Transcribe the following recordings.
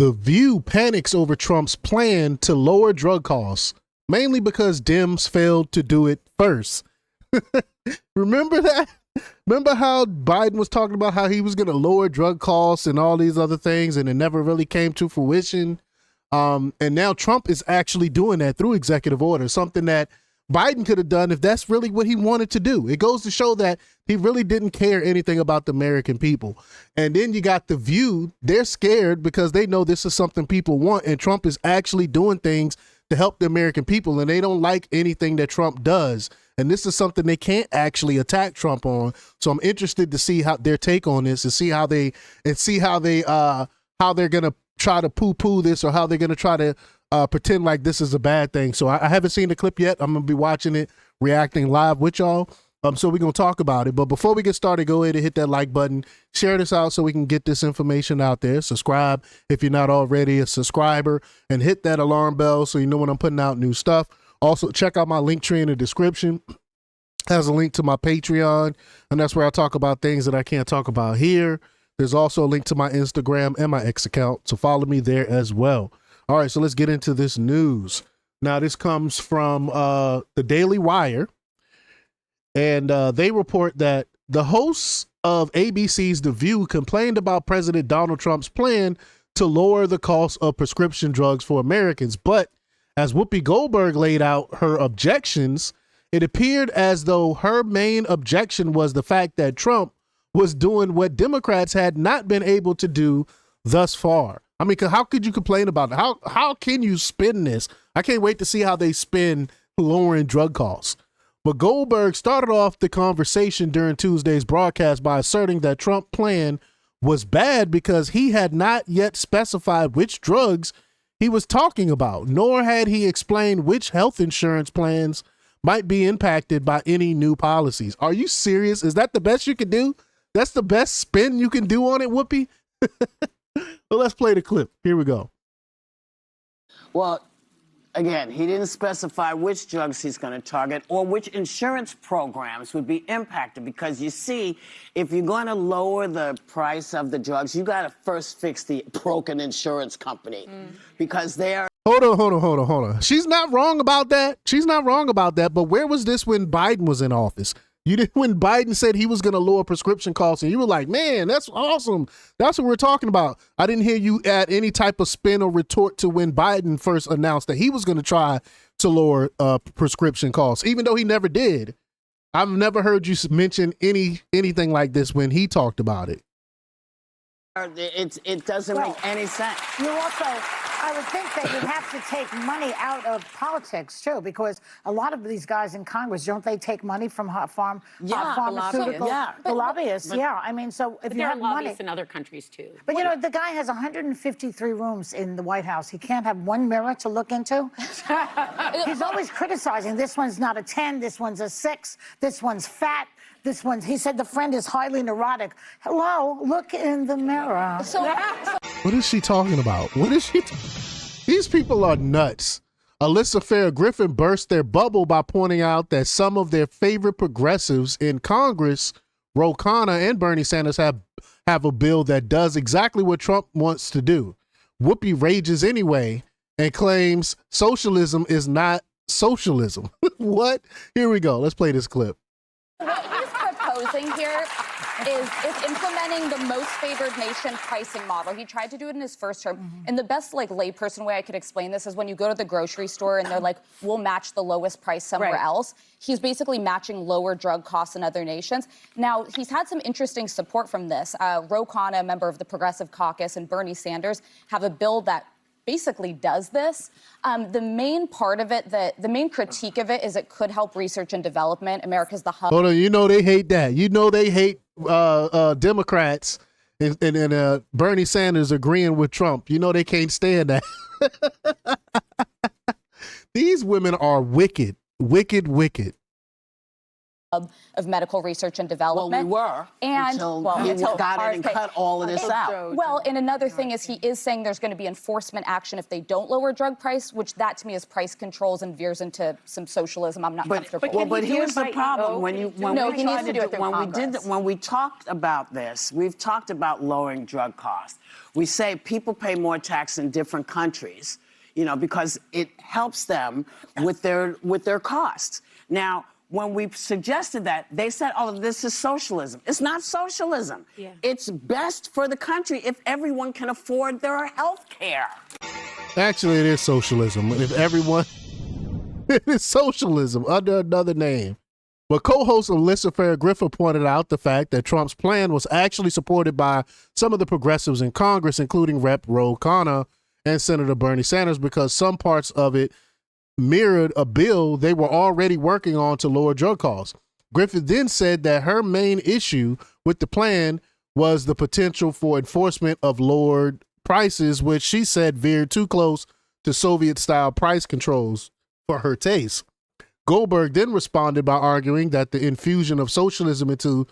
The View panics over Trump's plan to lower drug costs, mainly because Dems failed to do it first. Remember that? Remember how Biden was talking about how he was going to lower drug costs and all these other things, and it never really came to fruition? And now Trump is actually doing that through executive order, something that Biden could have done if that's really what he wanted to do. It goes to show that he really didn't care anything about the American people. And then you got The View. They're scared because they know this is something people want, and Trump is actually doing things to help the American people, and they don't like anything that Trump does. And this is something they can't actually attack Trump on. So I'm interested to see how their take on this and see how they're going to try to poo-poo this, or how they're going to try to pretend like this is a bad thing. So I haven't seen the clip yet. I'm going to be watching it, reacting live with y'all. So we're going to talk about it. But before we get started, go ahead and hit that like button. Share this out so we can get this information out there. Subscribe if you're not already a subscriber, and hit that alarm bell so you know when I'm putting out new stuff. Also, check out my link tree in the description. Has a link to my Patreon, and that's where I talk about things that I can't talk about here. There's also a link to my Instagram and my X account, so follow me there as well. All right, so let's get into this news. Now, this comes from the Daily Wire, and they report that the hosts of ABC's The View complained about President Donald Trump's plan to lower the cost of prescription drugs for Americans. But as Whoopi Goldberg laid out her objections, it appeared as though her main objection was the fact that Trump was doing what Democrats had not been able to do thus far. I mean, how could you complain about it? How can you spin this? I can't wait to see how they spin lowering drug costs. But Goldberg started off the conversation during Tuesday's broadcast by asserting that Trump's plan was bad because he had not yet specified which drugs he was talking about, nor had he explained which health insurance plans might be impacted by any new policies. Are you serious? Is that the best you can do? That's the best spin you can do on it, Whoopi? Well, let's play the clip. Here we go. Well, again, he didn't specify which drugs he's going to target or which insurance programs would be impacted, because you see, if you're going to lower the price of the drugs, you got to first fix the broken insurance company because they are. Hold on. She's not wrong about that. But where was this when Biden was in office? You did when Biden said he was going to lower prescription costs, and you were like, man, that's awesome. That's what we're talking about. I didn't hear you add any type of spin or retort to when Biden first announced that he was going to try to lower prescription costs, even though he never did. I've never heard you mention anything like this when he talked about it. It doesn't make any sense. You also, I would think that you'd have to take money out of politics, too, because a lot of these guys in Congress, don't they take money from pharmaceutical lobbyists? Yeah, I mean, so if you have money in other countries, too. But, you know, the guy has 153 rooms in the White House. He can't have one mirror to look into. He's always criticizing. This one's not a 10. This one's a 6. This one's fat. This one, he said the friend is highly neurotic. Hello, look in the mirror. What is she talking about? These people are nuts. Alyssa Fair Griffin burst their bubble by pointing out that some of their favorite progressives in Congress, Ro Khanna and Bernie Sanders, have a bill that does exactly what Trump wants to do. Whoopi rages anyway and claims socialism is not socialism. What? Here we go. Let's play this clip. Proposing here is implementing the most favored nation pricing model. He tried to do it in his first term. And the best layperson way I could explain this is when you go to the grocery store and they're like, we'll match the lowest price somewhere else. He's basically matching lower drug costs in other nations. Now, he's had some interesting support from this. Ro Khanna, a member of the Progressive Caucus, and Bernie Sanders have a bill that basically does this. The main part of it, the main critique of it is it could help research and development. America's the hub. Hold on, you know they hate that. You know they hate Democrats and Bernie Sanders agreeing with Trump. You know they can't stand that. These women are wicked, wicked, wicked. of medical research and development. Well, we were until got in and cut all of this out. Well, and another thing is he is saying there's going to be enforcement action if they don't lower drug price, which that to me is price controls and veers into some socialism. I'm not comfortable. But here's the problem: when we talked about this, we've talked about lowering drug costs. We say people pay more tax in different countries, you know, because it helps them with their costs. Now, when we suggested that, they said, oh, this is socialism. It's not socialism. Yeah. It's best for the country if everyone can afford their health care. Actually, it is socialism. If everyone, it is socialism under another name. But co-host Alyssa Farrah-Griffith pointed out the fact that Trump's plan was actually supported by some of the progressives in Congress, including Rep. Ro Khanna and Senator Bernie Sanders, because some parts of it mirrored a bill they were already working on to lower drug costs. Griffith then said that her main issue with the plan was the potential for enforcement of lowered prices, which she said veered too close to Soviet-style price controls for her taste. Goldberg then responded by arguing that the infusion of socialism into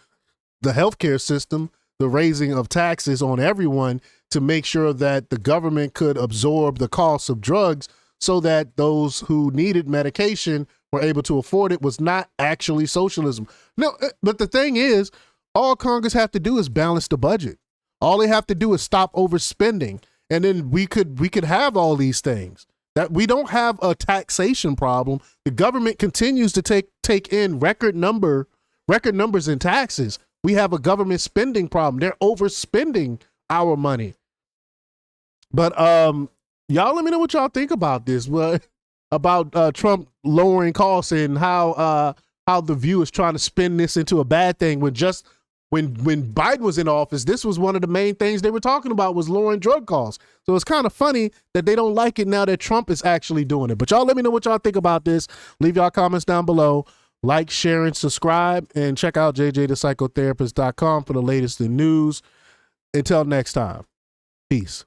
the healthcare system, the raising of taxes on everyone to make sure that the government could absorb the costs of drugs so that those who needed medication were able to afford it, was not actually socialism. No, but the thing is, all Congress have to do is balance the budget. All they have to do is stop overspending, and then we could have all these things. That we don't have a taxation problem. The government continues to take in record numbers in taxes. We have a government spending problem. They're overspending our money. But y'all let me know what y'all think about this. About Trump lowering costs and how the View is trying to spin this into a bad thing when Biden was in office, this was one of the main things they were talking about was lowering drug costs. So it's kind of funny that they don't like it now that Trump is actually doing it. But y'all let me know what y'all think about this. Leave y'all comments down below. Like, share, and subscribe. And check out jjthepsychotherapist.com for the latest in news. Until next time, peace.